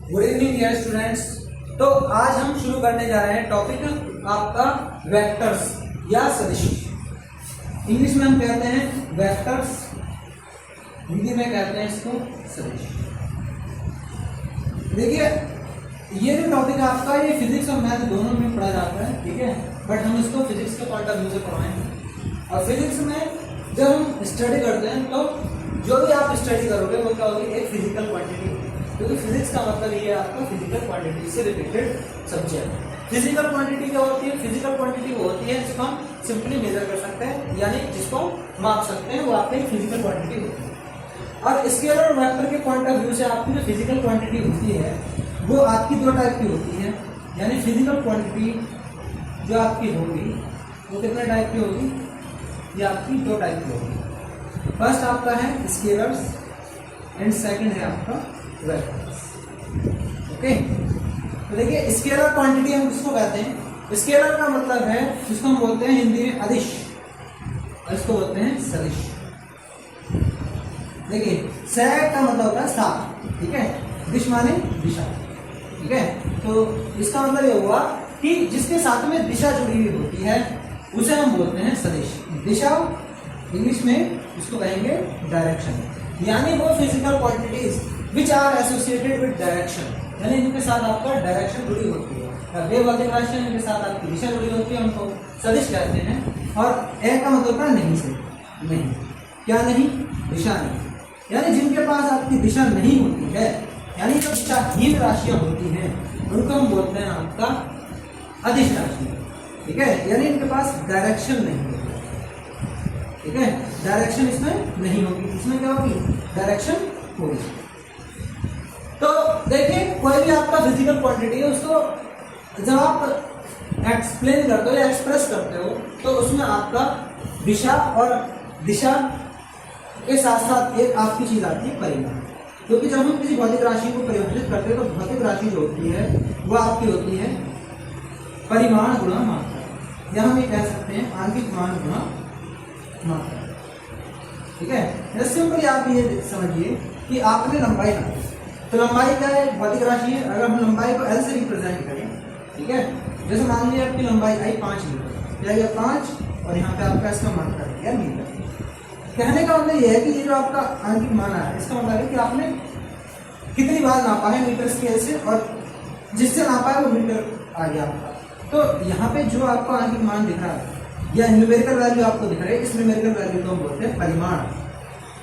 Good evening dear students. तो आज हम शुरू करने जा रहे हैं टॉपिक आपका वेक्टर्स या सदिश। इंग्लिश में हम कहते हैं वेक्टर्स, हिंदी में कहते हैं इसको सदिश। देखिए ये जो टॉपिक है आपका, ये फिजिक्स और मैथ दोनों में पढ़ा जाता है, ठीक है, बट हम इसको फिजिक्स के पॉइंट ऑफ व्यू से पढ़ाएंगे। और फिजिक्स में जब हम स्टडी करते हैं तो जो भी आप स्टडी करोगे वो क्या होगी, एक फिजिकल क्वांटिटी, क्योंकि फिजिक्स का मतलब ये है आपका फिजिकल क्वांटिटी से रिलेटेड सब्जेक्ट। फिजिकल क्वांटिटी क्या होती है? फिजिकल क्वांटिटी वो होती है जिसको हम सिंपली मेजर कर सकते हैं, यानी जिसको माप सकते हैं, वो आपकी फिजिकल क्वांटिटी होती है। और स्केलर और वेक्टर के पॉइंट ऑफ व्यू से आपकी जो फिजिकल क्वांटिटी होती है वो आपकी दो टाइप की होती है। यानी फिजिकल क्वांटिटी जो आपकी होगी वो कितने टाइप की होगी? ये आपकी दो टाइप की होगी। फर्स्ट आपका है स्केलर्स एंड सेकंड है आपका वेक्टर्स। ओके, तो देखिए स्केलर क्वांटिटी हम किसको कहते हैं? स्केलर का मतलब है जिसको हम बोलते हैं हिंदी में अदिश, और इसको बोलते हैं सदिश। देखिए सै का मतलब होता है सात, ठीक है, दिश माने दिशा, ठीक है। तो इसका मतलब ये हुआ कि जिसके साथ में दिशा जुड़ी हुई होती है उसे हम बोलते हैं सदिश। दिशा इंग्लिश में इसको कहेंगे डायरेक्शन, यानी वो physical quantities which are associated with direction, यानी इनके साथ आपका डायरेक्शन जुड़ी होती है। वे भौतिक राशियां इनके साथ आपकी दिशा जुड़ी होती है, उनको सदिश कहते हैं। और ए का मतलब है नहीं से, नहीं, क्या नहीं? दिशा नहीं, यानी जिनके पास आपकी दिशा नहीं होती है, यानी जो दिशाहीन राशियां होती हैं उनको हम बोलते हैं आपका अदिश राशि, ठीक है, यानी इनके पास डायरेक्शन नहीं होती, ठीक है, डायरेक्शन इसमें नहीं होगी। इसमें क्या होगी? डायरेक्शन होगी। तो देखिए कोई भी आपका फिजिकल क्वांटिटी है उसको जब आप एक्सप्लेन करते हो या एक्सप्रेस करते हो तो उसमें आपका दिशा और दिशा के साथ साथ एक आपकी चीज आती है परिमाण, क्योंकि जब हम किसी भौतिक राशि को परिभाषित करते हैं तो भौतिक राशि जो होती है वो आपकी होती है परिमाण गुणा मात्रा, या हम ये कह सकते हैं आंतरिक मान गुणा मात्रा, ठीक है। सिंपली आप ये समझिए कि आपने लंबाई नापी, तो लंबाई क्या है? भौतिक राशि है। अगर हम लंबाई को L से रिप्रेजेंट करें, ठीक है, जैसे मान लीजिए आपकी लंबाई आई 5 मीटर, या 5 और यहाँ पे आपका इसका मान कर दिया मीटर। कहने का मतलब ये है कि ये जो आपका आंतरिक मान आया है इसका मतलब है कि आपने कितनी बार नापा है मीटर स्केल से, और जिससे नापा है वो मीटर आ गया आपका। तो यहाँ पे जो आपको आंतरिक मान दिख रहा है या न्यूमेरिकल वैल्यू आपको दिख रहा है, इस न्यूमेरिकल वैल्यू को हम बोलते हैं परिमाण,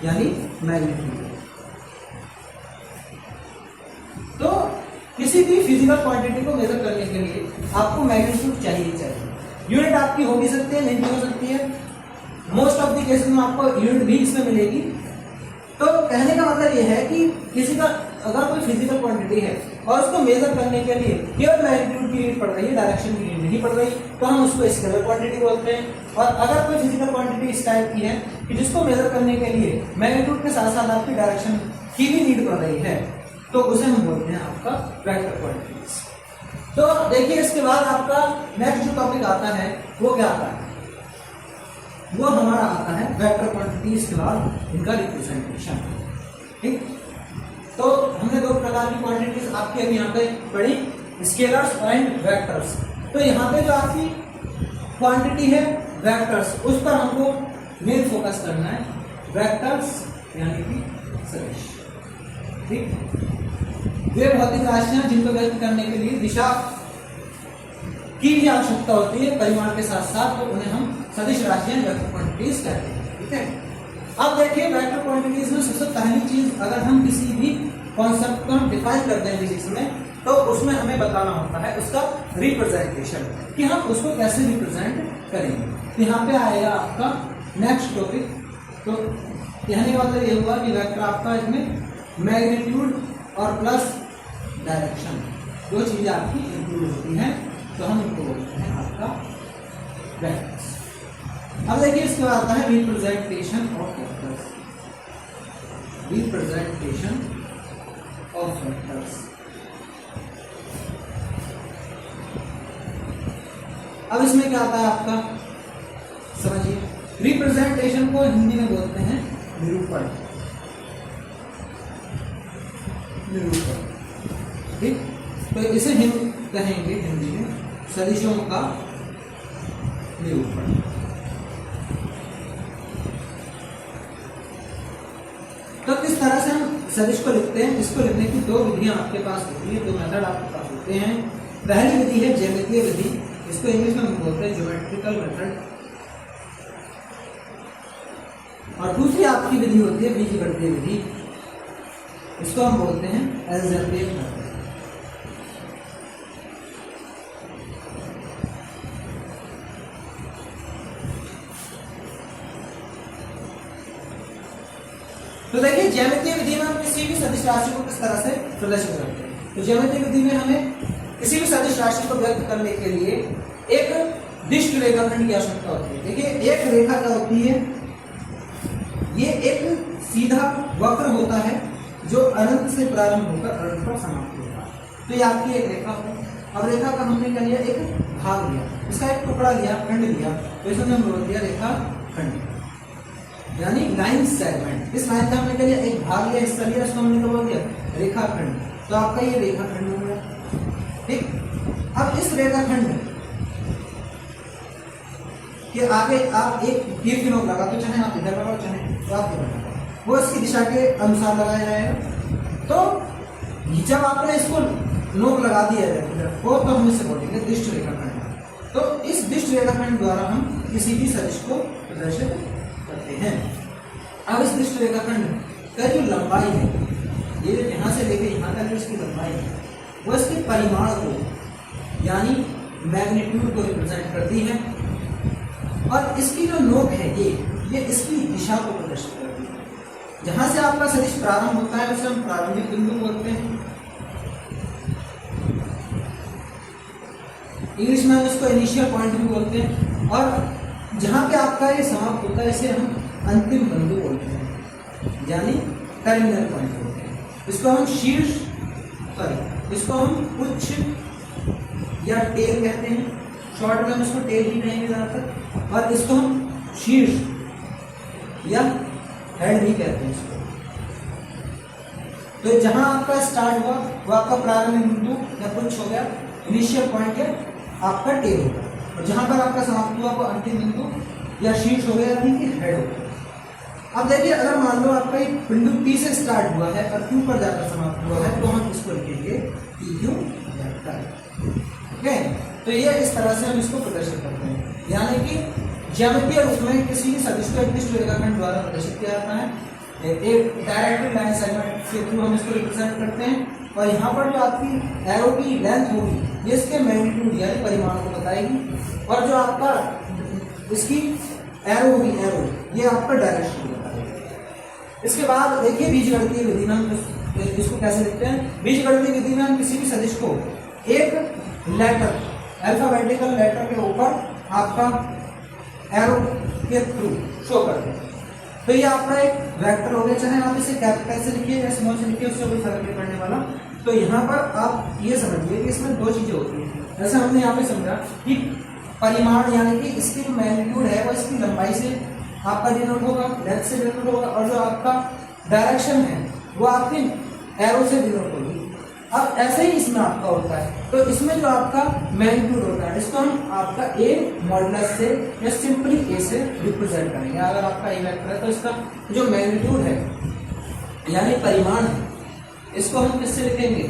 यानी मैग्नीट्यूड। तो किसी भी फिजिकल क्वांटिटी को मेजर करने के लिए आपको मैग्नीट्यूड चाहिए। यूनिट आपकी हो भी सकती है, नहीं भी हो सकती है। मोस्ट ऑफ द केसेस में आपको यूनिट भी इसमें मिलेगी। तो कहने का मतलब यह है कि किसी का अगर कोई फिजिकल क्वांटिटी है और उसको मेजर करने के लिए केवल मैग्नीट्यूड की नीड पड़ रही है, डायरेक्शन की नीड नहीं पड़ रही, तो हम उसको स्केलर क्वांटिटी बोलते हैं। और अगर कोई फिजिकल क्वांटिटी इस टाइप की है कि जिसको मेजर करने के लिए मैग्नीट्यूड के साथ साथ आपकी डायरेक्शन की भी नीड पड़ रही है, तो उसे हम बोलते हैं आपका वेक्टर क्वांटिटीज। तो देखिए इसके बाद आपका नेक्स्ट जो टॉपिक आता है वो क्या आता है? वो हमारा आता है वेक्टर क्वांटिटीज के बाद इनका रिप्रेजेंटेशन, ठीक। तो हमने दो प्रकार की क्वांटिटीज आपकी अभी यहाँ पे पढ़ी, स्केलर्स एंड वेक्टर्स। तो यहाँ पे जो आपकी क्वांटिटी है वेक्टर्स, उस पर हमको मेन फोकस करना है। वेक्टर्स यानी कि सदिश, ठीक। वे भौतिक राशियां जिनको व्यक्त करने के लिए दिशा की भी आवश्यकता होती है परिमाण के साथ साथ, तो उन्हें हम सदिश राशियां वेक्टर क्वांटिटीज कहते हैं, ठीक है। अब देखिए वेक्टर क्वांटिटीज में सबसे पहली चीज, अगर हम किसी भी कॉन्सेप्ट को डिफाइन करते हैं फिजिक्स में, तो उसमें हमें बताना होता है उसका रिप्रेजेंटेशन, कि हम उसको कैसे रिप्रेजेंट करेंगे। तो यहाँ पे आएगा आपका नेक्स्ट टॉपिक। तो कहने का मतलब ये हुआ कि वेक्टर आपका इसमें मैग्नीट्यूड और प्लस डायरेक्शन दो चीजें आपकी इंक्लूड होती हैं, तो हम इनको बोलते हैं आपका वेक्टर्स। अब देखिए इसके बाद आता है representation of vectors. Representation of vectors, अब इसमें क्या आता है आपका, समझिए। रिप्रेजेंटेशन को हिंदी में बोलते हैं निरूपण। निरूपण ठीक, तो इसे हम कहेंगे हिंदी में सदिशों का निरूपण। तो किस तरह से हम सदिश को लिखते हैं, इसको लिखने की दो विधियां आपके पास होती है, दो मेथड आपके पास होते हैं। पहली विधि है ज्यामितीय विधि, इसको इंग्लिश में हम बोलते हैं ज्योमेट्रिकल मेथड, और दूसरी आपकी विधि होती है बीजगणितीय विधि, इसको हम बोलते हैं अलजेब्रिक मेथड। तो देखिए ज्यामितीय विधि में हम किसी भी सदिश राशि को किस तरह से प्रदर्शित करते हैं। तो ज्यामितीय विधि में हमें किसी भी सदिश राशि को व्यक्त करने के लिए एक दिष्ट रेखाखंड की आवश्यकता होती है। देखिए एक रेखा क्या होती है, ये एक सीधा वक्र होता है जो अनंत से प्रारंभ होकर अनंत पर समाप्त होता है। तो ये आपकी एक रेखा है। अब रेखा का हमने क्या लिया, एक भाग लिया, इसका एक टुकड़ा लिया, खंड लिया, तो इसमें हम बोल दिया रेखा खंड, यानी लाइन सेगमेंट। इस लाइन का हमने क्या लिया, एक भाग लिया, हिस्सा लिया, इसको हमने क्या बोल दिया, रेखा खंड। तो आपका ये रेखा खंड हो गया। ठीक, अब इस रेखा खंड के आगे आप एक तीर की नोक लगा, तो चाहे आप इधर लगाओ चाहे तो आप इधर लगाओ, वो इसकी दिशा के अनुसार लगाया जाएगा। तो जब आपने इसको नोक लगा दिया है वो, तो हम इसे बोलेंगे दिष्ट रेखाखंड। तो इस दिष्ट रेखाखंड द्वारा हम किसी भी सदिश को प्रदर्शित करते हैं। अब इस दिष्ट रेखाखंड का जो लंबाई है, ये जो यहाँ से लेकर यहाँ तक इसकी लंबाई है, वो इसके परिमाण को यानी मैग्नीट्यूड को रिप्रेजेंट करती है, और इसकी जो नोक है ये इसकी दिशा को प्रदर्शित करती है। जहां से आपका सदिश प्रारंभ होता है उसे हम प्रारंभिक बिंदु बोलते हैं, इंग्लिश में हम इसको इनिशियल पॉइंट भी बोलते हैं, और जहां पे आपका ये समाप्त होता है इसे हम अंतिम बिंदु बोलते हैं, यानी टर्मिनल पॉइंट बोलते हैं। इसको हम शीर्ष, सॉरी इसको हम उच्च या टेल कहते हैं, शॉर्ट में हम इसको टेल ही कहेंगे ज्यादातर, और इसको हम शीर्ष या हेड भी कहते हैं इसको। तो जहां आपका स्टार्ट हुआ वो आपका प्रारंभिक बिंदु या उच्च हो गया, इनिशियल पॉइंट या आपका टेल होगा, और जहां पर आपका समाप्त हुआ वो अंतिम बिंदु या शीर्ष हो गया यानी कि हेड हो गया। अब देखिए अगर मान लो आपका एक बिंदु P से स्टार्ट हुआ है और Q पर जाकर समाप्त हुआ है, तो हम इसको लिखेंगे PQ वेक्टर। ओके, तो ये इस तरह से हम इसको प्रदर्शित करते हैं, यानी कि ज्यामितीय रूप में किसी भी सदिश को एक दिष्ट रेखाखंड द्वारा प्रदर्शित किया जाता है। एक डायरेक्ट लाइन सेगमेंट के थ्रू हम इसको रिप्रेजेंट करते हैं, और यहाँ पर जो आपकी एरो की लेंथ होगी ये इसके मैग्नीट्यूड यानी परिमाण को बताएगी, और जो आपका इसकी एरो होगी, एरो ये आपका डायरेक्शन को बताएगी। इसके बाद देखिए बीजगणितीय विधि में हम इसको कैसे लिखते हैं। बीजगणितीय विधि में हम किसी भी सदिश को एक लेटर, अल्फाबेटिकल लेटर के ऊपर आपका एरो के थ्रू शो करते हैं। तो ये आपका एक वेक्टर हो गया, चाहे आप इसे कैपिटल से लिखिए या स्मॉल से लिखिए, उससे कोई फर्क नहीं पड़ने वाला। तो यहाँ पर आप ये समझिए कि इसमें दो चीजें होती हैं। जैसे हमने यहाँ पे समझा कि परिमाण यानी कि इसकी जो मैग्नीट्यूड है वो इसकी लंबाई से आपका डिनोट होगा, लेंथ से डिनोट होगा, और जो आपका डायरेक्शन है वो आपकी एरो से डिनोट होगी। अब ऐसे ही इसमें आपका होता है, तो इसमें जो आपका मैग्नीट्यूड होता है इसको हम आपका ए मॉडुलस से या सिंपली ए से रिप्रेजेंट करेंगे। अगर आपका ए वेक्टर है तो इसका जो मैग्नीट्यूड है यानी परिमाण है, इसको हम किससे लिखेंगे,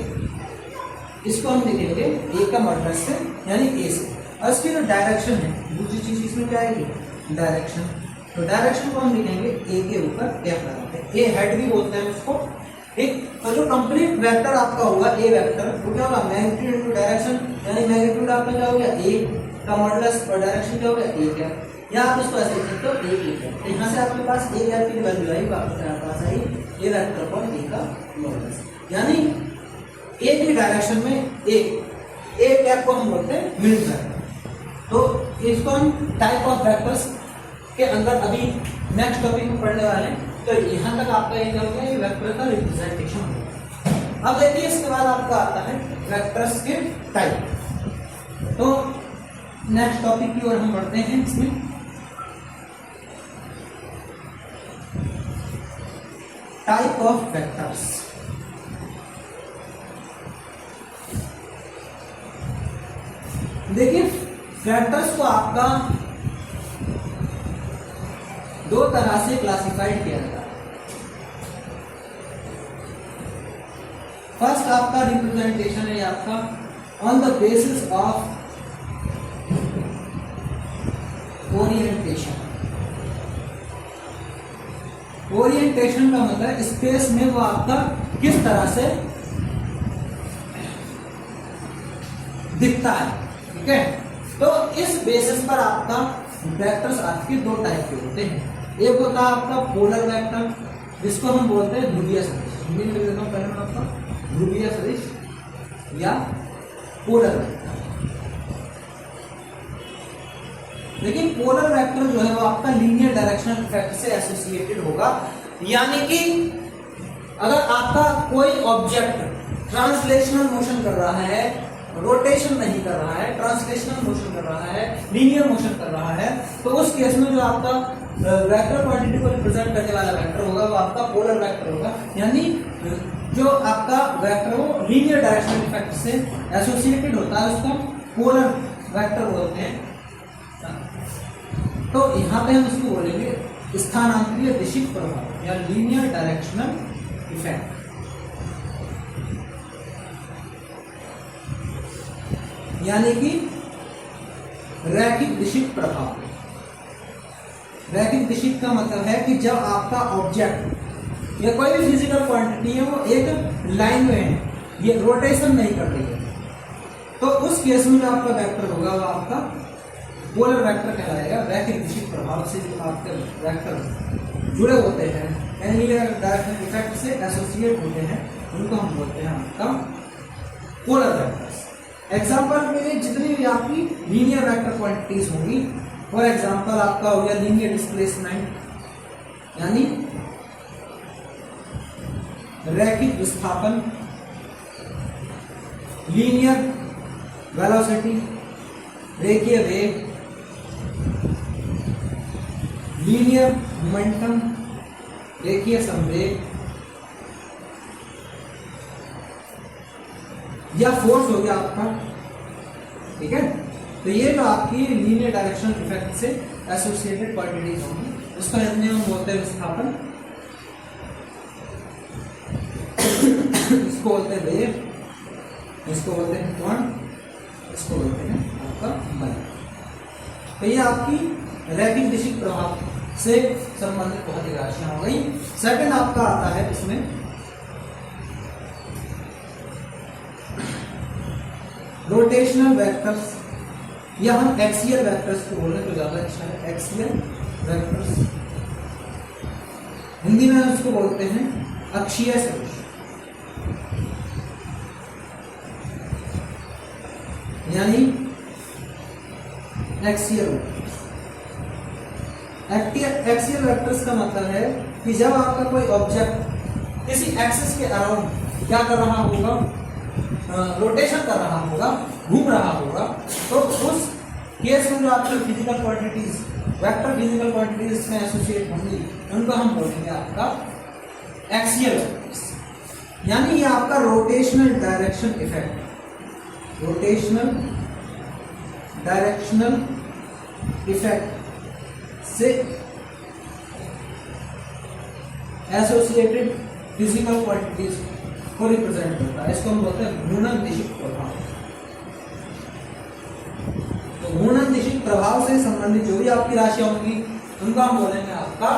इसको हम लिखेंगे ए का मॉडुलस से यानी ए से। और इसकी जो डायरेक्शन है, दूसरी चीज इसमें क्या आएगी, डायरेक्शन। तो डायरेक्शन को हम लिखेंगे ए के ऊपर एफ लगाते हैं, ए हेड भी बोलते हैं उसको। एक तो जो कंप्लीट वेक्टर आपका होगा ए वेक्टर, वो क्या होगा, मैग्नीट्यूड इनटू डायरेक्शन, यानी मैग्नीट्यूड आपका क्या हो गया ए का मॉडुलस, और डायरेक्शन क्या हो गया ए कैप, या आप इसको ऐसे लिख सकते हो ए कैप। तो यहाँ से आपके पास ए कैप की वैल्यू आई, आपके पास आई ए वेक्टर पर ए का मॉडुलस, यानी ए की डायरेक्शन में ए कैप को हम बोलते हैं मिड वेक्टर। तो इसको हम टाइप ऑफ वेक्टर्स के अंदर अभी नेक्स्ट टॉपिक में पढ़ने वाले हैं। तो यहाँ तक आपका ये क्या हो गया, ये वेक्टर का रिप्रेजेंटेशन हो गया। अब देखिए इसके बाद आपका आता है वेक्टर्स के टाइप। तो नेक्स्ट टॉपिक की ओर हम बढ़ते हैं। इसमें टाइप ऑफ वेक्टर्स। देखिए वेक्टर्स को आपका दो तरह से क्लासिफाइड किया जाता है। फर्स्ट आपका रिप्रेजेंटेशन है आपका on the basis of orientation. Orientation का मतलब स्पेस में वो आपका किस तरह से दिखता है, ठीक है। तो इस बेसिस पर आपका वेक्टर्स आपके दो टाइप के होते हैं। एक होता है आपका पोलर वेक्टर, जिसको हम बोलते हैं ध्रुवीय सदिश। हिंदी में लिख देता हूं पहले मैं आपका ध्रुवीय सदिश या पोलर वेक्टर। लेकिन पोलर वेक्टर जो है वो आपका लीनियर डायरेक्शनल इफेक्ट से एसोसिएटेड होगा, यानी कि अगर आपका कोई ऑब्जेक्ट ट्रांसलेशनल मोशन कर रहा है, रोटेशन नहीं कर रहा है, ट्रांसलेशनल मोशन कर रहा है, लीनियर मोशन कर रहा है, तो उस केस में जो आपका वेक्टर क्वांटिटी को रिप्रेजेंट करने वाला वेक्टर होगा वो आपका पोलर वेक्टर होगा। यानी जो आपका वेक्टर वो लीनियर डायरेक्शनल इफेक्ट से एसोसिएटेड होता है, उसको पोलर वेक्टर बोलते हैं। तो यहाँ पे हम इसको बोलेंगे स्थानांतरीय दिशिक प्रभाव या लीनियर डायरेक्शनल इफेक्ट। यानी कि रैखिक दिशिक प्रभाव। रैखिक दिशिक का मतलब है कि जब आपका ऑब्जेक्ट या कोई भी फिजिकल क्वांटिटी है वो एक लाइन में है, ये रोटेशन नहीं कर रही है, तो उस केस में जो आपका वेक्टर होगा वो आपका पोलर वेक्टर कहलाएगा। रैखिक दिशिक प्रभाव से जो आपके वेक्टर जुड़े होते हैं, लीनियर डायरेक्शनल इफेक्ट से एसोसिएट होते हैं, उनको हम बोलते हैं आपका पोलर वेक्टर्स। एग्जाम्पल के लिए जितनी भी आपकी लीनियर वेक्टर क्वांटिटीज होंगी, फॉर एग्जाम्पल आपका हो गया लीनियर डिस्प्लेसमेंट यानी रैखिक विस्थापन, लीनियर वेलोसिटी रेखीय वेग, लीनियर मोमेंटम रेखीय संवेग, या फोर्स हो गया आपका, ठीक है। तो ये जो आपकी लीनियर डायरेक्शनल इफेक्ट से एसोसिएटेड क्वांटिटीज होंगी, उसका हिंदी में हम बोलते हैं विस्थापन, इसको बोलते हैं वेग, इसको बोलते हैं त्वरण, इसको बोलते हैं आपका बल। तो ये आपकी रैखिक दिशिक प्रभाव से संबंधित बहुत ही राशियां हो गई। सेकंड आपका आता है इसमें रोटेशनल वेक्टर्स, या हम एक्सियल वेक्टर्स को बोलने तो ज्यादा अच्छा है। एक्सियल वेक्टर्स हिंदी में उसको बोलते हैं अक्षीय सदिश, यानी एक्सियल वेक्टर्स। एक्सियल वेक्टर्स का मतलब है कि जब आपका कोई ऑब्जेक्ट किसी एक्सिस के अराउंड क्या कर रहा होगा, रोटेशन कर रहा होगा, घूम रहा होगा, तो उस केस में जो आपकी physical quantities, vector physical quantities में एसोसिएट होंगी, उनको हम बोलेंगे आपका एक्सियल वेक्टर्स। यानी ये आपका rotational direction effect, rotational directional effect से एसोसिएटेड फिजिकल क्वांटिटीज को रिप्रेजेंट करता है। इसको हम बोलते हैं घूर्णन दिशिक प्रभाव। तो घूर्णन दिशिक प्रभाव से संबंधित जो भी आपकी राशियां होंगी, उनको हम बोलेंगे आपका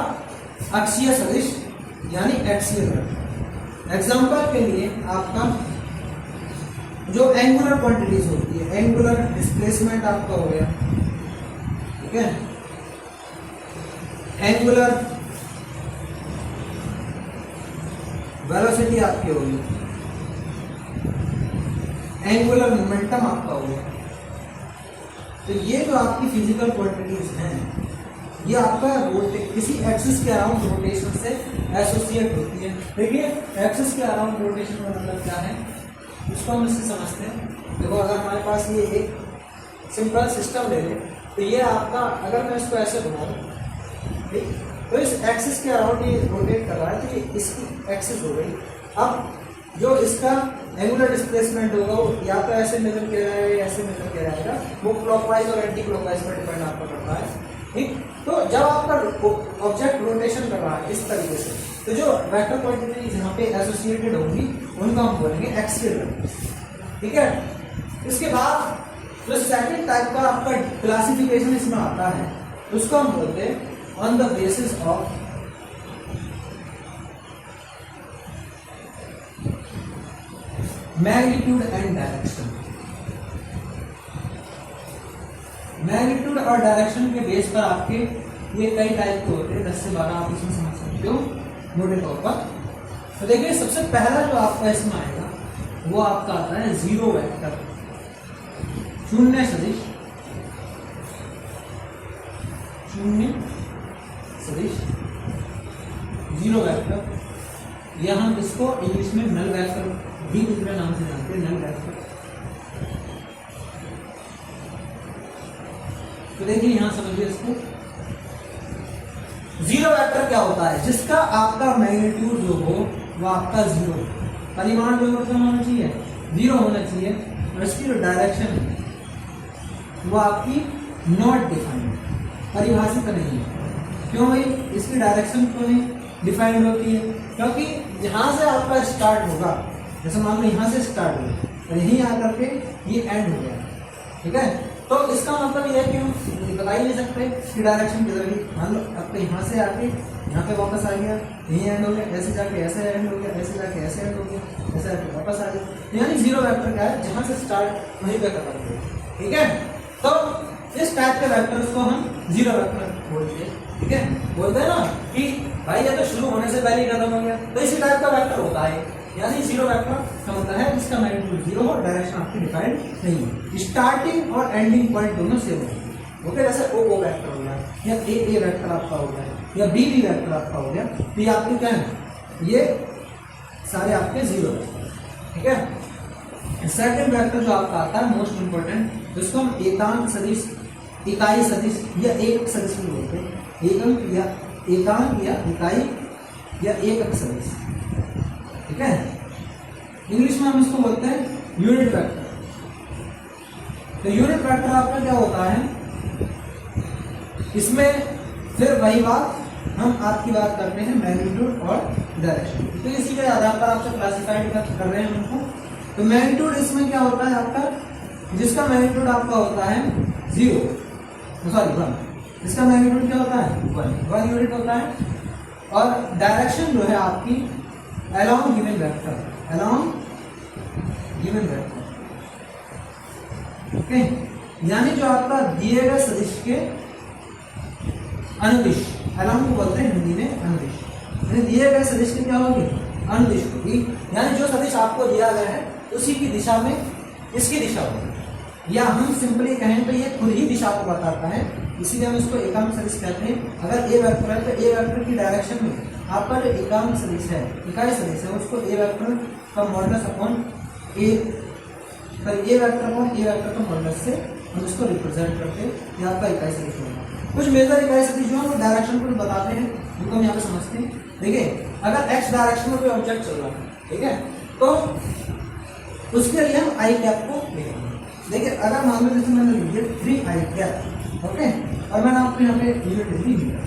अक्षीय सदिश यानी एक्सियल वेक्टर। एग्जांपल के लिए आपका जो एंगुलर क्वांटिटीज होती है, एंगुलर डिस्प्लेसमेंट आपका हो गया, ठीक है, एंगुलर वेलोसिटी आपकी होगी, एंगुलर मोमेंटम आपका होगा। तो ये जो आपकी फिजिकल क्वांटिटीज हैं, ये आपका किसी एक्सिस के अराउंड रोटेशन से एसोसिएट होती है। देखिए एक्सिस के अराउंड रोटेशन का मतलब क्या है, उसको हम इससे समझते हैं। देखो अगर हमारे पास ये एक सिंपल सिस्टम ले लें, तो ये आपका, अगर मैं इसको ऐसे घुमाऊं, ठीक, तो इस एक्सिस के अराउंड ये रोटेट कर रहा है, तो ये इसकी एक्सिस हो गई। अब जो इसका एंगुलर डिस्प्लेसमेंट होगा वो या तो ऐसे मेजर किया जाएगा या ऐसे मेजर किया जाएगा, वो क्लॉकवाइज और एंटी क्लॉकवाइज पर डिपेंड आपका करता है। ठीक, तो जब आपका ऑब्जेक्ट रोटेशन कर रहा है इस तरीके से, तो जो वेक्टर क्वांटिटीज यहाँ पे एसोसिएटेड होंगी उनको हम बोलेंगे एक्सियल वेक्टर्स। ठीक है, इसके बाद जो सेकंड टाइप का आपका क्लासिफिकेशन इसमें आता है उसको हम बोलते हैं on the basis of magnitude and direction. Magnitude और डायरेक्शन के बेस पर आपके ये कई टाइप के होते हैं, 10 से 12 आप इसमें समझ सकते हो मोटे तौर पर। तो देखिए सबसे पहला जो आपका इसमें आएगा वो आपका आता है जीरो वेक्टर, शून्य सदिश। शून्य सदिश जीरो वेक्टर, या हम इसको इंग्लिश में नल वेक्टर भी दूसरे नाम से जानते हैं, नल वेक्टर। तो देखिए यहां समझिए इसको, जीरो वेक्टर क्या होता है, जिसका आपका मैग्नीट्यूड जो हो वो आपका जीरो, परिमाण जो होना चाहिए जीरो होना चाहिए, और इसकी जो डायरेक्शन है वो आपकी नॉट डिफाइंड, परिभाषित नहीं है। क्यों भाई इसकी डायरेक्शन क्यों नहीं डिफाइंड होती है, क्योंकि यहां से आपका स्टार्ट होगा, जैसे मान लो यहां से स्टार्ट हुआ और यहीं आकर के ये एंड हो गया। ठीक है, तो इसका मतलब ये है कि हम बता ही नहीं सकते कि डायरेक्शन किधर की। मान लो आपको यहाँ से आके यहाँ पे वापस आ गया, यहीं एंड हो गया, ऐसे जाके ऐसे एंड हो गया, ऐसे जाके ऐसे एंड हो गया, ऐसे जाके वापस आ गया। यानी जीरो वेक्टर क्या है, जहां से स्टार्ट वहीं पे खत्म हो गया। ठीक है, तो इस टाइप के वेक्टर्स को हम जीरो वेक्टर बोलते हैं। ठीक है, बोलते हैं ना कि भाई ये तो शुरू होने से पहले ही खत्म हो गया, तो इसी टाइप का वेक्टर होता है। यानी जीरो वेक्टर का मतलब है जिसका मैग्नीट्यूड जीरो और डायरेक्शन आपकी डिफाइंड नहीं है, स्टार्टिंग और एंडिंग पॉइंट दोनों सेम है। ओके, जैसे ओ वेक्टर हो गया, या ए वेक्टर आपका हो गया, या बी वेक्टर आपका हो गया, तो ये आपके क्या है, ये सारे आपके जीरो है। ठीक है, सेकंड वेक्टर जो आपका आता है मोस्ट इंपोर्टेंट, जिसको हम एकांक सदिश, इकाई सदिश या एक सदिश भी बोलते हैं। एकांक या इकाई या एकक सदिश। ठीक है, इंग्लिश में हम इसको बोलते हैं यूनिट वेक्टर। तो यूनिट वेक्टर आपका क्या होता है, इसमें फिर वही बात हम आपकी बात करते हैं मैग्नीट्यूड और डायरेक्शन। तो इसी के आधार पर आपसे क्लासिफाइड कर रहे हैं उनको। तो मैग्नीट्यूड इसमें क्या होता है आपका, जिसका मैग्नीट्यूड आपका होता है जीरो, सॉरी 1, इसका मैग्नीट्यूड क्या होता है 1 यूनिट होता है। और डायरेक्शन जो है आपकी along given vector, along given vector। Okay, यानी जो आपका दिए गए सदिश के अनुदिश, along को बोलते हैं हिंदी में अनुदिश, यानी दिए गए सदिश के क्या होगी, अनुदिश होगी। यानी जो सदिश आपको दिया गया है उसी की दिशा में इसकी दिशा होगी, या हम सिंपली कहें तो ये खुद ही दिशा को बताता है, इसीलिए हम इसको एकांक सदिश कहते हैं। अगर ए वेक्टर है तो ए वेक्टर की डायरेक्शन में आपका जो एकांक सदिश है, इकाई सदिश है, उसको ए वेक्टर का मॉडुलस अपॉन ए, ए वेक्टर अपॉन ए वेक्टर का मॉडुलस से हम इसको रिप्रेजेंट करते हैं, ये आपका इकाई सदिश होगा। कुछ मेजर इकाई सदिश जो है वो डायरेक्शन को बताते हैं, उनको हम यहाँ पे समझते हैं। देखिए अगर एक्स डायरेक्शन में कोई ऑब्जेक्ट चल रहा है, ठीक है, तो उसके लिए हम आई कैप को लेंगे। देखिए अगर मान लो जैसे मैंने लिया 3 आई कैप, ओके, और मैंने आपको यहाँ पे यूनिट लिख दिया,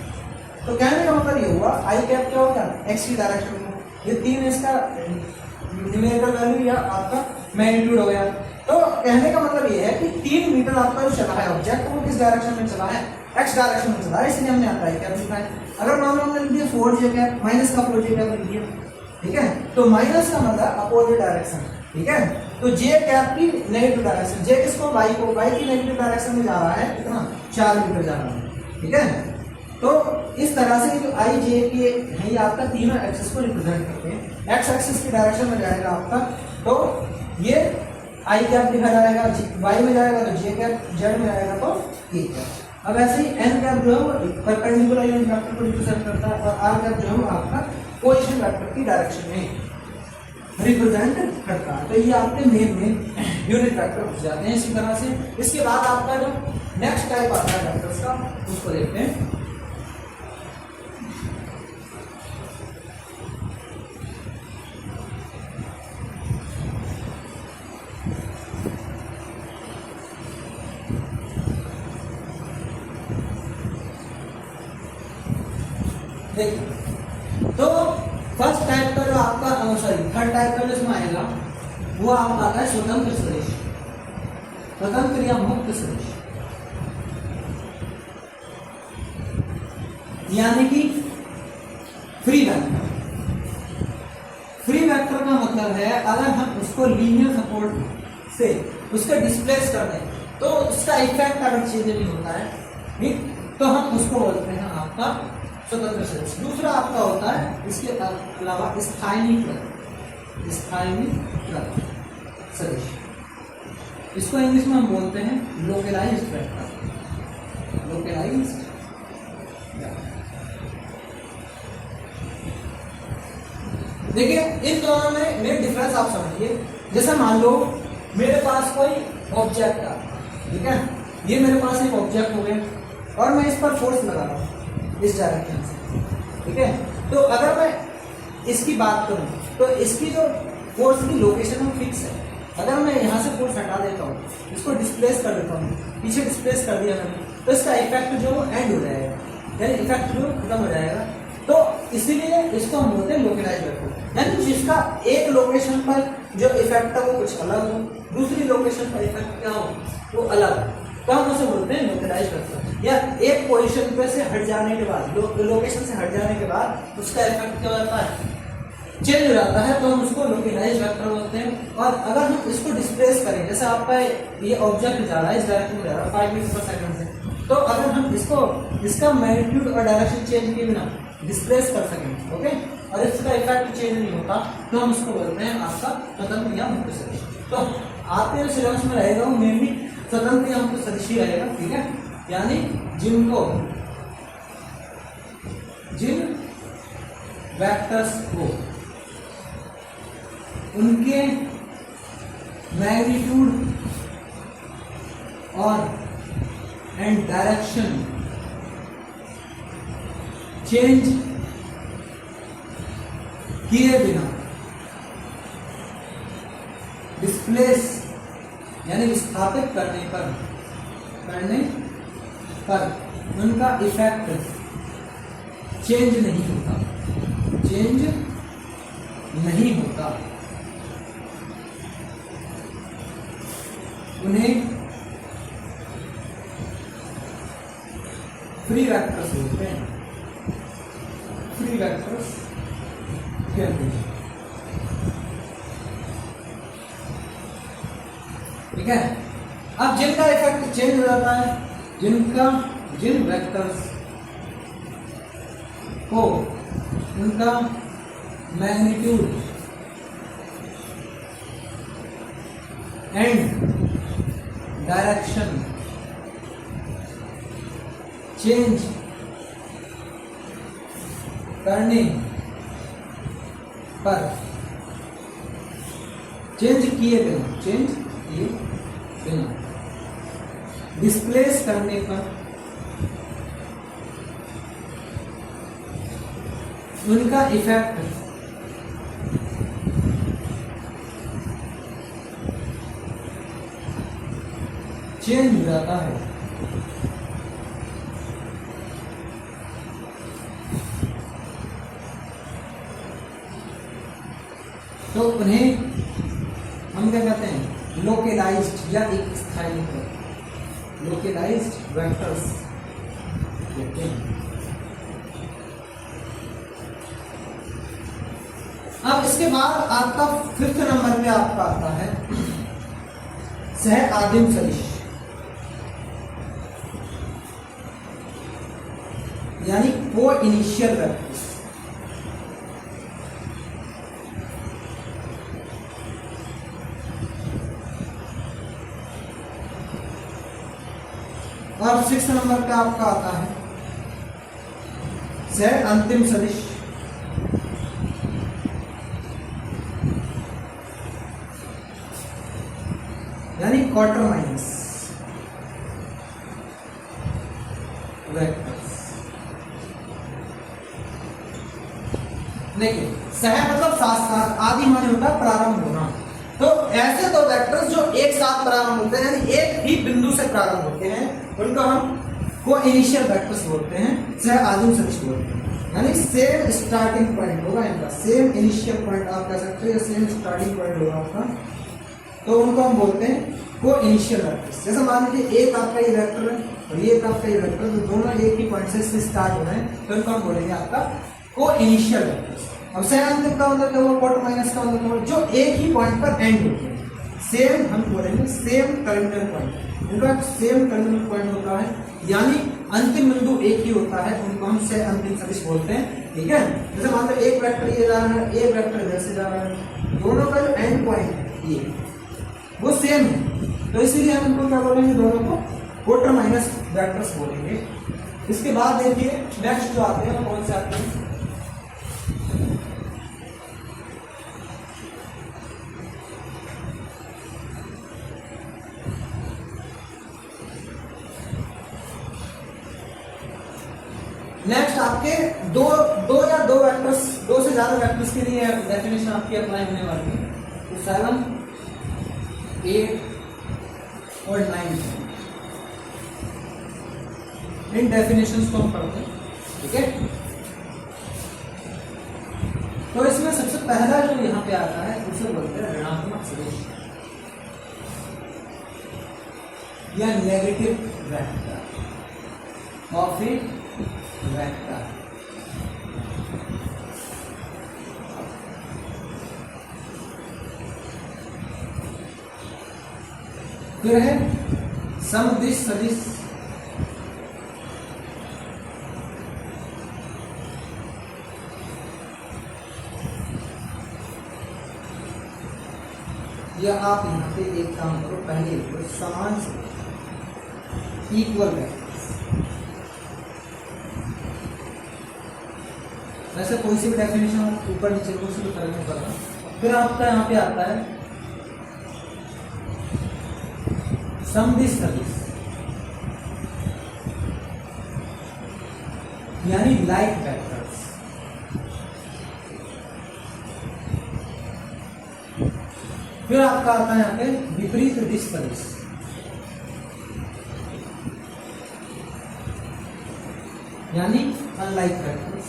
तो कहने का मतलब ये हुआ आई कैप क्या होगा, एक्स की डायरेक्शन में, ये 3 इसका न्यूमेरिकल वैल्यू या आपका मैग्नीट्यूड हो गया। तो कहने का मतलब ये है कि 3 मीटर आपका जो चला है ऑब्जेक्ट वो किस डायरेक्शन में चला है, एक्स डायरेक्शन में चला है, इसलिए हमने आपका आई कैप लिखा है। अगर मान लो हमने लिख दिया 4j कैप, माइनस का 4j कैप लिख दिया, ठीक है, तो माइनस का मतलब अपोजिट डायरेक्शन, ठीक है, तो जे कैप की नेगेटिव डायरेक्शन, जे किसको, वाई को, वाई की नेगेटिव डायरेक्शन में जा रहा है कितना, 4 मीटर जा रहा है। ठीक है, तो इस तरह से जो आई जे के है ये आपका तीनों एक्सिस को रिप्रेजेंट करते हैं। एक्स एक्सिस की डायरेक्शन में जाएगा आपका, तो ये आई कैप लिखा जाएगा, वाई में जाएगा तो जे कैप, जेड में जाएगा तो ए कैप। अब ऐसे ही एन कैप जो है वो परपेंडिकुलर यूनिट वेक्टर को रिप्रेजेंट करता है, और आर कैप जो है वो आपका पोजीशन वेक्टर की डायरेक्शन में रिप्रेजेंट करता है। तो ये आपके मेन यूनिट वेक्टर हो जाते हैं इसी तरह से। इसके बाद आपका जो नेक्स्ट टाइप आता है वेक्टर्स का, उसको देखते हैं। देखिए तो फर्स्ट टाइप का जो आपका सॉरी थर्ड टाइप का जो इसमें आएगा वो आपका आता है स्वतंत्र सदिश, स्वतंत्र या मुक्त सदिश, यानी कि फ्री वेक्टर। फ्री वेक्टर का मतलब है अगर हम उसको लीनियर सपोर्ट से उसका डिस्प्लेस कर दें तो उसका इफेक्ट अगर चेंज नहीं होता है, ठीक, तो हम उसको बोलते हैं आपका स्वतंत्र सदिश। दूसरा आपका होता है इसके अलावा स्थायीनीकृत, स्थायीनीकृत सदिश, इसको इंग्लिश में हम बोलते हैं लोकलाइज्ड वेक्टर, लोकलाइज्ड। देखिए इन दोनों में मेन डिफरेंस आप समझिए। जैसे मान लो मेरे पास कोई ऑब्जेक्ट है, ठीक है, ये मेरे पास एक ऑब्जेक्ट हो गया और मैं इस पर फोर्स लगा रहा हूँ इस डायरेक्शन से, ठीक है। तो अगर मैं इसकी बात करूँ तो इसकी जो फोर्स की लोकेशन है फिक्स है। अगर मैं यहाँ से फोर्स हटा देता हूँ, इसको डिस्प्लेस कर देता हूँ, पीछे डिस्प्लेस कर दिया मैंने, तो इसका इफेक्ट जो एंड हो जाएगा, यानी इफेक्ट जो खत्म हो जाएगा। तो इसीलिए इसको हम बोलते हैं लोकलाइज्ड वेक्टर, यानी जिसका एक लोकेशन पर जो इफेक्ट है वो कुछ अलग हो, दूसरी लोकेशन पर इफेक्ट क्या हो वो अलग है, तो हम उसे बोलते हैं लोकलाइज्ड वेक्टर। या एक पोजीशन पे से हट जाने के बाद, लोकेशन से हट जाने के बाद उसका इफेक्ट क्या होता है, चेंज हो जाता है, तो हम उसको लोकलाइज्ड वेक्टर बोलते हैं। और अगर हम इसको डिस्प्लेस करें, जैसे आपका ये ऑब्जेक्ट जा रहा है इस डायरेक्शन में जा रहा है 5 मीटर पर सेकंड से, तो अगर हम इसको इसका मैग्नीट्यूड और डायरेक्शन चेंज किए बिना डिस्प्लेस कर सकें, ओके, और इसका इफेक्ट चेंज नहीं होता, तो हम उसको बोलते हैं आपका स्वतंत्र या मुक्त सदिश। तो आपके जो सिलेबस में रहेगा वो मेनली स्वतंत्र या मुक्त सदिश ही रहेगा, ठीक है, यानी जिन वेक्टर्स को उनके मैग्नीट्यूड और एंड डायरेक्शन चेंज किए बिना डिस्प्लेस यानी विस्थापित करने पर उनका इफेक्ट चेंज नहीं होता, उन्हें फ्री वेक्टर्स बोलते हैं, फ्री वेक्टर्स कहते हैं, ठीक है। अब जिनका इफेक्ट चेंज हो जाता है, जिन वेक्टर्स को उनका मैग्नीट्यूड एंड डायरेक्शन चेंज करने पर, चेंज किए बिना डिस्प्लेस करने पर उनका इफेक्ट चेंज हो जाता है। तो उन्हें हम क्या कहते हैं, लोकलाइज्ड या एक स्थायी लोकलाइज्ड वेक्टर्स कहते हैं। अब इसके बाद आपका 5th नंबर पे आपका आता है सह आदिम सदिश, यानी को इनिशियल वेक्टर्स। और 6 नंबर पे आपका आता है सह अंतिम सदिश, यानी क्वार्टर माइनस वेक्टर्स। देखिए सह मतलब साथ साथ, आदि माने होता है प्रारंभ होना। तो ऐसे दो वेक्टर्स जो एक साथ प्रारंभ होते हैं, यानी एक ही बिंदु से प्रारंभ होते हैं, उनको हम को इनिशियल वेक्टर्स बोलते हैं, सह आदिम सदिश बोलते हैं। यानी सेम स्टार्टिंग पॉइंट होगा इनका, सेम इनिशियल पॉइंट आप कह सकते हो, सेम स्टार्टिंग पॉइंट होगा आपका, तो उनको हम बोलते हैं को इनिशियल वेक्टर्स। जैसे मान लीजिए एक आपका ये वेक्टर है और ये एक आपका ये वेक्टर, तो दोनों एक ही पॉइंट से स्टार्ट हो रहे हैं, तो इनको हम बोलेंगे आपका को इनिशियल वेक्टर्स। अब सेम का मतलब क्या हुआ, क्वार्टर माइनस का मतलब क्या हुआ, जो एक ही पॉइंट पर एंड होते हैं, सेम हम बोलेंगे सेम टर्मिनल पॉइंट, उनका सेम टर्मिनल पॉइंट होता है, यानी अंतिम बिंदु एक ही होता है, उनको हम से अंतिम सदिश बोलते हैं। ठीक है, जैसे मान लो एक वेक्टर ये जा रहा है, एक वेक्टर इधर से जा रहा है, दोनों का जो एंड पॉइंट है ये वो सेम है, तो इसीलिए हम इनको क्या बोलेंगे, दोनों को क्वार्टर माइनस वेक्टर्स बोलेंगे। इसके बाद देखिए नेक्स्ट जो आते हैं वो कौन से आते हैं, नेक्स्ट आपके दो वेक्टर्स, दो से ज्यादा वेक्टर्स के लिए डेफिनेशन आपकी अप्लाई होने वाली है। तो 7, 8 और 9 इन डेफिनेशंस को हम पढ़ते हैं। ठीक है, तो इसमें सबसे पहला जो यहाँ पे आता है उसे बोलते हैं ऋणात्मक सदिश या negative vector of A vector. फिर है समदिश सदिश या आप यहां पे एक काम करो, पहले तो समान इक्वल वेक्टर्स, वैसे कोई सी भी डेफिनेशन ऊपर नीचे को से भी फर्क नहीं पड़ता। फिर आपका यहाँ पे आता है समदिश सदिश यानी लाइक वेक्टर्स। फिर आपका आता है यहाँ पे विपरीत दिश सदिश यानी अनलाइक वेक्टर्स।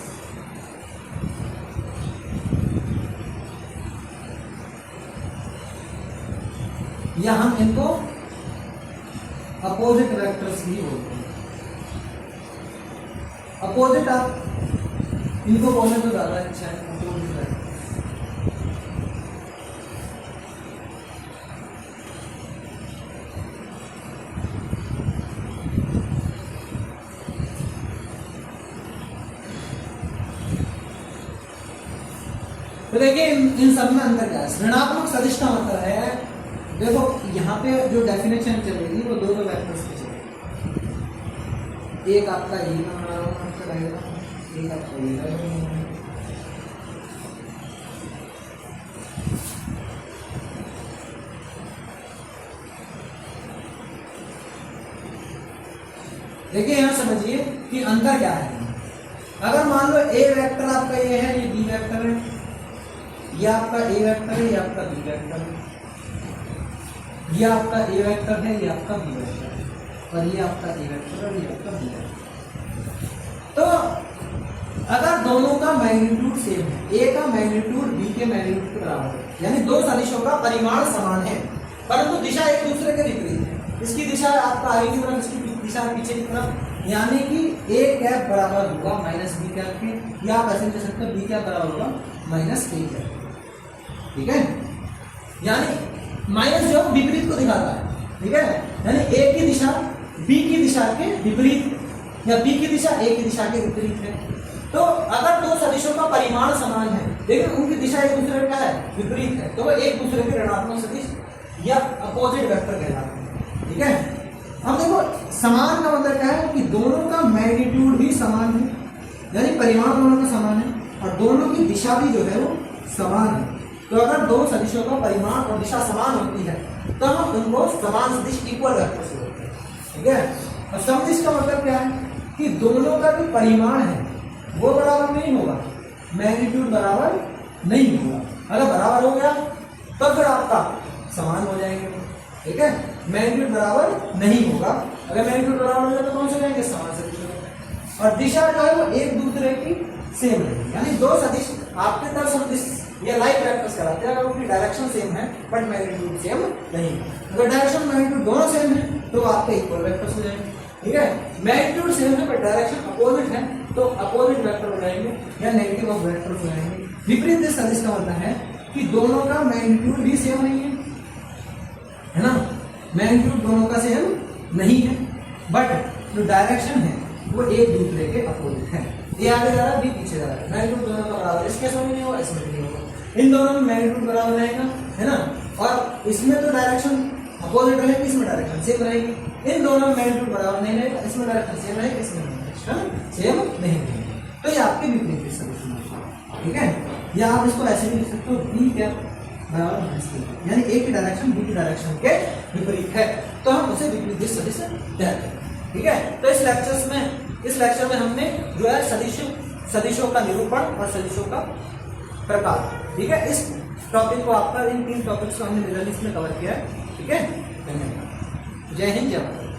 या हम इनको अपोजिट वेक्टर्स भी बोलते हैं। अपोजिट आप इनको बोलने तो ज्यादा अच्छा है, अपोजिट वेक्टर्स। तो देखिए इन सब में अंतर क्या है। ऋणात्मक सदिश का मतलब है, देखो यहाँ पे जो डेफिनेशन चलेगी वो दो वेक्टर्स की चलेगी, एक आपका ये रहेगा, एक आपका ये रहेगा। देखिए यहाँ समझिए कि अंतर क्या है। अगर मान लो ए वेक्टर आपका ये है, ये बी वेक्टर है, ये आपका ए वेक्टर है, ये आपका बी वेक्टर है, ये आपका ए वेक्टर है, ये आपका बी वेक्टर है, और ये आपका ए वेक्टर और ये आपका बी वेक्टर। तो अगर दोनों का मैग्नीट्यूड सेम है, ए का मैग्नीट्यूड बी के मैग्नीट्यूड के बराबर है, यानी दो सदिशों का परिमाण समान है, परंतु दिशा एक दूसरे के विपरीत है। इसकी दिशा आपका आगे की तरफ, इसकी दिशा पीछे की तरफ, यानी कि ए कैप बराबर होगा माइनस बी कैप के, या आप ऐसे कह सकते हैं बी कैप बराबर होगा माइनस ए कैप। ठीक है, यानी माइनस जो विपरीत को दिखाता है। ठीक है, यानी ए की दिशा बी की दिशा के विपरीत या बी की दिशा ए की दिशा के विपरीत है। तो अगर दो सदिशों का परिमाण समान है लेकिन उनकी दिशा एक दूसरे का है विपरीत है, तो वो एक दूसरे के ऋणात्मक सदिश या अपोजिट वेक्टर कहलाते हैं। ठीक है, अब देखो समान का मतलब क्या है कि दोनों का मैग्नीट्यूड भी समान है, यानी परिमाण दोनों का समान है, और दोनों की दिशा भी जो है वो समान है। तो अगर दो सदिशों का परिमाण और दिशा समान होती है तो हम उनको समान सदिश इक्वल वेक्टर्स बोलते हैं। ठीक है, और समदिश का मतलब क्या है कि दोनों का जो परिमाण है वो बराबर नहीं होगा, मैग्नीट्यूड बराबर नहीं होगा। अगर बराबर हो गया तो फिर आपका समान हो जाएंगे। ठीक है, मैग्नीट्यूड बराबर नहीं होगा, अगर मैग्नीट्यूड बराबर हो जाए तो कौन से जाएंगे, समान सदिश हो जाएंगे। और दिशा जो है वो एक दूसरे की सेम रहेगी, यानी दो सदिश आपके तब सदिश ये लाइक वेक्टर्स कहलाते हैं अगर उनकी डायरेक्शन सेम है बट मैग्नीट्यूड सेम नहीं है। अगर डायरेक्शन मैग्नीट्यूड दोनों सेम है तो आपके इक्वल वेक्टर्स हो जाएंगे, ठीक है। मैग्नीट्यूड सेम है बट डायरेक्शन अपोजिट है तो अपोजिट वेक्टर हो जाएंगे या नेगेटिव ऑफ वेक्टर हो जाएंगे। विपरीत दिशा सदिश का मतलब है कि दोनों का मैग्नीट्यूड भी सेम नहीं है ना, मैग्नीट्यूड दोनों का सेम नहीं है बट जो डायरेक्शन है वो एक दूसरे के अपोजिट है। ये आगे जा रहा है, बी पीछे जा रहा है, मैग्नीट्यूड दोनों का बराबर, इस केस में नहीं होगा, इसमें नहीं होगा, इन दोनों में मैग्नीट्यूड बराबर रहेगा, है ना। और इसमें तो डायरेक्शन अपोजिट रहेगी, इसमें डायरेक्शन सेम रहेगी, इन दोनों में मैग्नीट्यूड बराबर नहीं रहेगा, इसमें डायरेक्शन सेम रहेगी, इसमें डायरेक्शन सेम नहीं रहेगी। तो ये आपके विपरीत सॉल्यूशन है, ठीक है। या आप इसको ऐसे भी लिख सकते हो, बी क्या बराबर माइनस के, यानी ए की डायरेक्शन बी की डायरेक्शन के विपरीत है तो हम उसे विपरीत सदिश कहते हैं, ठीक है। तो इस लेक्चर में हमने जो है सदिशों का निरूपण और सदिशों का प्रकार, ठीक है, इस टॉपिक को आपका इन 3 टॉपिक्स को हमने इसमें कवर किया है, ठीक है। धन्यवाद। जय हिंद, जय भारत।